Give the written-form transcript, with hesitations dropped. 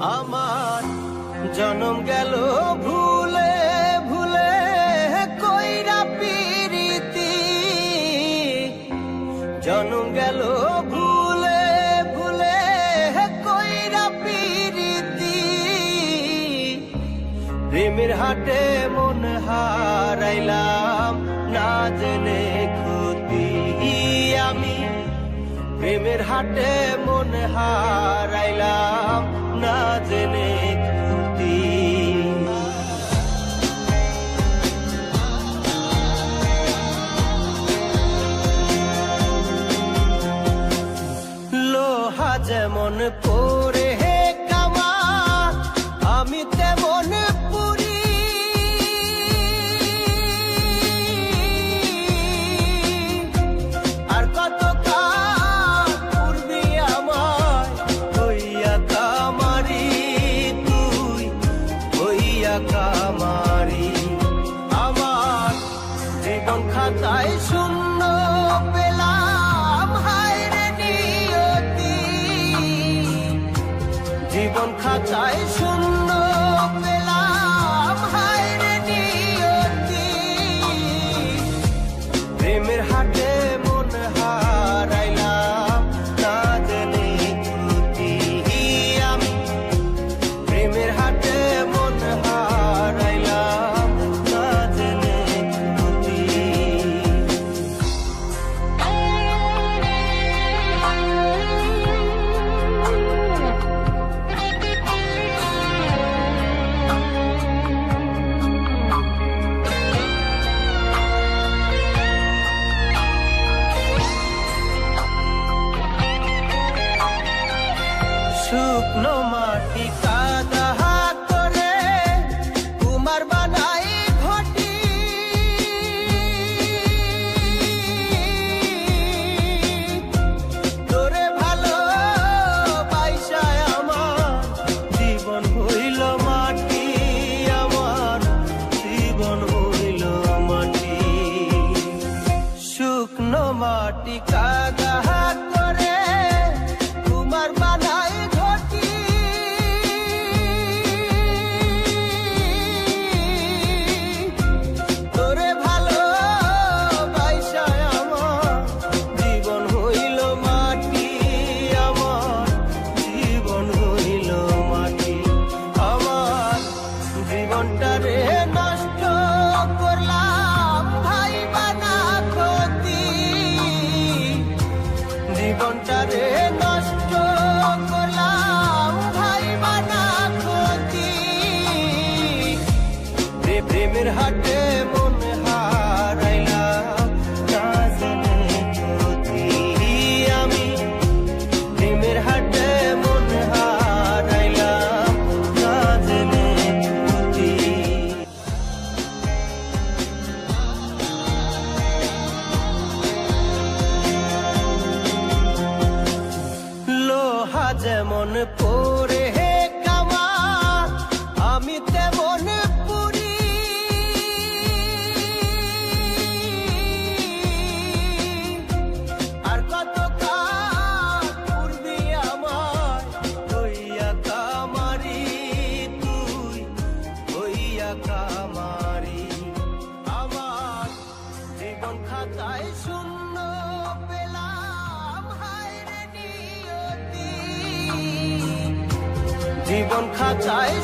আমার জনম গেল ভুলে ভুলে কইরা পিরিতি, জনম গেল ভুলে ভুলে কইরা পিরিতি। প্রেমের হাটে মন হারাইলাম না জেনে ক্ষতি আমি, প্রেমের হাটে মন হারাইলাম না জেনে ক্ষতি। লোহা যেমন পরে হে কামান, আমি তেমন পুরি। আর কত কাল পূর্বি আমায় হইয়া কামারি, তুই হইয়া কামারি। আমার জীবন খাতায় শূন্য পেলাম হায় রে নিয়তি, জীবন খাতায় শূন্য পেলাম হায় রে নিয়তি। প্রেমের হাটে মন হারাইলাম না জেনে ক্ষতি আমি, প্রেমের হাটে মন হারাইলাম না জেনে ক্ষতি। শুকনো মাটি কাদা করে কুমার বানাই ঘটি, তোরে ভালো বাইসায় আমার জীবন হইল মাটি, আমার জীবন হইল মাটি। শুকনো মাটি কাদা করে কুমার বানাই ঘটি, তোরে ভালো বাইসায় আমার জীবন হইল মাটি, আমার জীবন হইল মাটি। আমার জীবনটারে নষ্ট করলাম ভাই বানা ক্ষতি, জীবনটারে নষ্ট করলাম ভাই বানা ক্ষতি। প্রেমের হাটে মন হারাইলাম না জেনে ক্ষতি আমি, প্রেমের হাটে মন হারাইলাম না জেনে ক্ষতি। লোহা যেমন পরে হে কামান, আমি তেমন পুরি। আর কত কাল পূর্বি আমায় হইয়া কামারি, তুই হইয়া কামারি। আমার জীবন খাতায় শূন্য পেলাম হায় রে নিয়তি, জীবন খাতায়